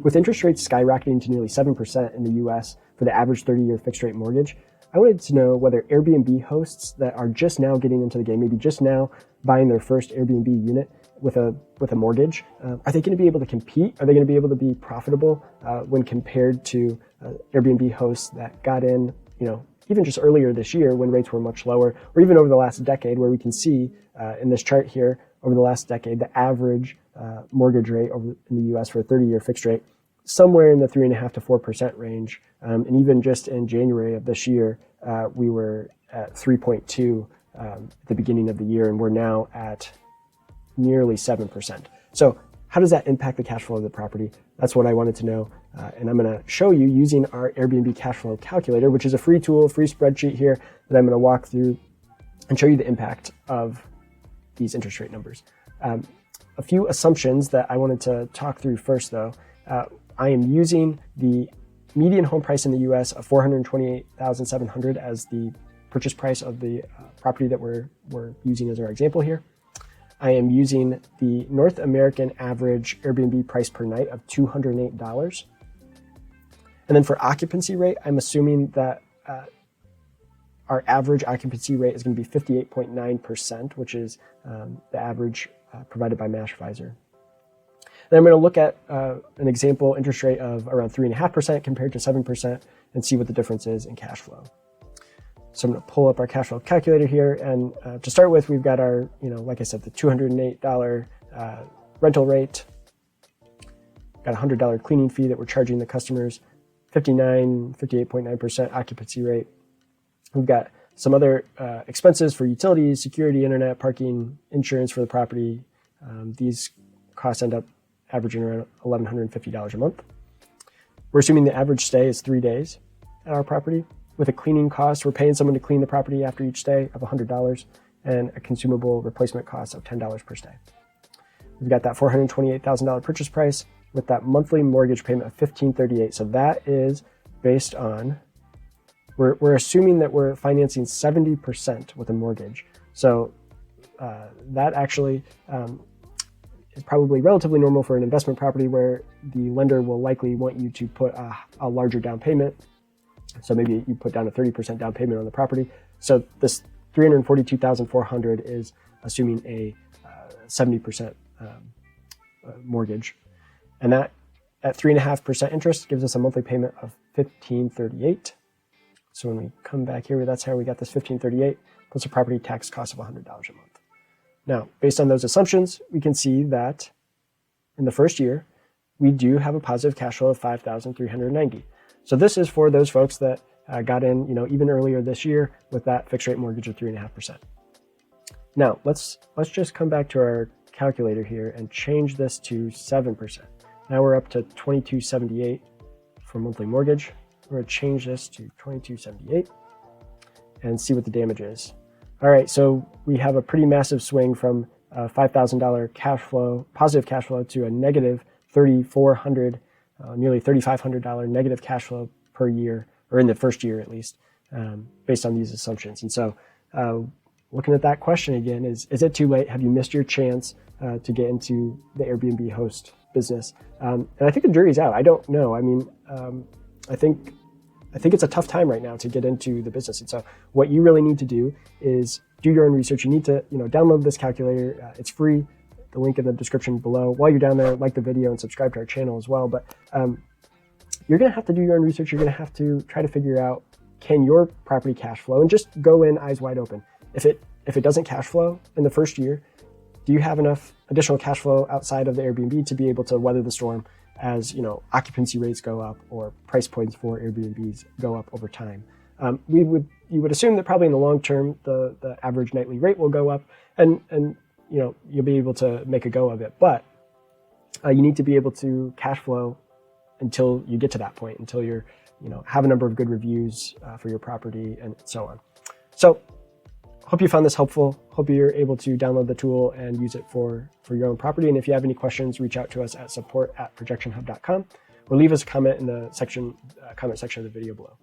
With interest rates skyrocketing to nearly 7% in the US for the average 30-year fixed rate mortgage, I wanted to know whether Airbnb hosts that are just now getting into the game, maybe just now buying their first Airbnb unit with a mortgage, are they going to be able to compete? Are they going to be able to be profitable when compared to Airbnb hosts that got in, even just earlier this year when rates were much lower, or even over the last decade, where we can see in this chart here, over the last decade, the average mortgage rate in the US for a 30-year fixed rate, somewhere in the 3.5% to 4% range. And even just in January of this year, we were at 3.2 at the beginning of the year, and we're now at nearly 7%. So how does that impact the cash flow of the property? That's what I wanted to know. And I'm going to show you using our Airbnb cash flow calculator, which is a free tool, free spreadsheet here that I'm going to walk through and show you the impact of these interest rate numbers. A few assumptions that I wanted to talk through first, though. I am using the median home price in the US of $428,700 as the purchase price of the property that we're using as our example here. I am using the North American average Airbnb price per night of $208. And then for occupancy rate, I'm assuming that our average occupancy rate is going to be 58.9%, which is the average provided by MashAdvisor. Then I'm going to look at an example interest rate of around 3.5% compared to 7% and see what the difference is in cash flow. So I'm going to pull up our cash flow calculator here. And to start with, we've got our, like I said, the $208 rental rate, got a $100 cleaning fee that we're charging the customers, 58.9% occupancy rate. We've got some other expenses for utilities, security, internet, parking, insurance for the property. These costs end up averaging around $1,150 a month. We're assuming the average stay is 3 days at our property. With a cleaning cost, we're paying someone to clean the property after each stay of $100 and a consumable replacement cost of $10 per stay. We've got that $428,000 purchase price with that monthly mortgage payment of $1,538. So that is based on, we're assuming that we're financing 70% with a mortgage. So that actually is probably relatively normal for an investment property where the lender will likely want you to put a larger down payment. So maybe you put down a 30% down payment on the property. So this $342,400 is assuming a 70% mortgage. And that at 3.5% interest gives us a monthly payment of $1,538. So when we come back here, that's how we got this $1,538 plus a property tax cost of $100 a month. Now, based on those assumptions, we can see that in the first year, we do have a positive cash flow of $5,390. So this is for those folks that got in, even earlier this year with that fixed rate mortgage of 3.5%. Now let's just come back to our calculator here and change this to 7%. Now we're up to $2,278 for monthly mortgage. We're going to change this to $2,278 and see what the damage is. All right, so we have a pretty massive swing from $5,000 cash flow, positive cash flow, to a negative $3,400. Nearly $3,500 negative cash flow per year, or in the first year at least, based on these assumptions. And so looking at that question again, is it too late? Have you missed your chance to get into the Airbnb host business? And I think the jury's out. I don't know. I mean, I think it's a tough time right now to get into the business. And so what you really need to do is do your own research. You need to download this calculator. It's free. The link in the description below. While you're down there, like the video and subscribe to our channel as well. But you're going to have to do your own research. You're going to have to try to figure out, can your property cash flow, and just go in eyes wide open. If it doesn't cash flow in the first year, do you have enough additional cash flow outside of the Airbnb to be able to weather the storm as occupancy rates go up or price points for Airbnbs go up over time? You would assume that probably in the long term the average nightly rate will go up, and you'll be able to make a go of it. But you need to be able to cash flow until you get to that point, until you're, have a number of good reviews for your property and so on. So hope you found this helpful. Hope you're able to download the tool and use it for your own property. And if you have any questions, reach out to us at support@projectionhub.com or leave us a comment in the comment section of the video below.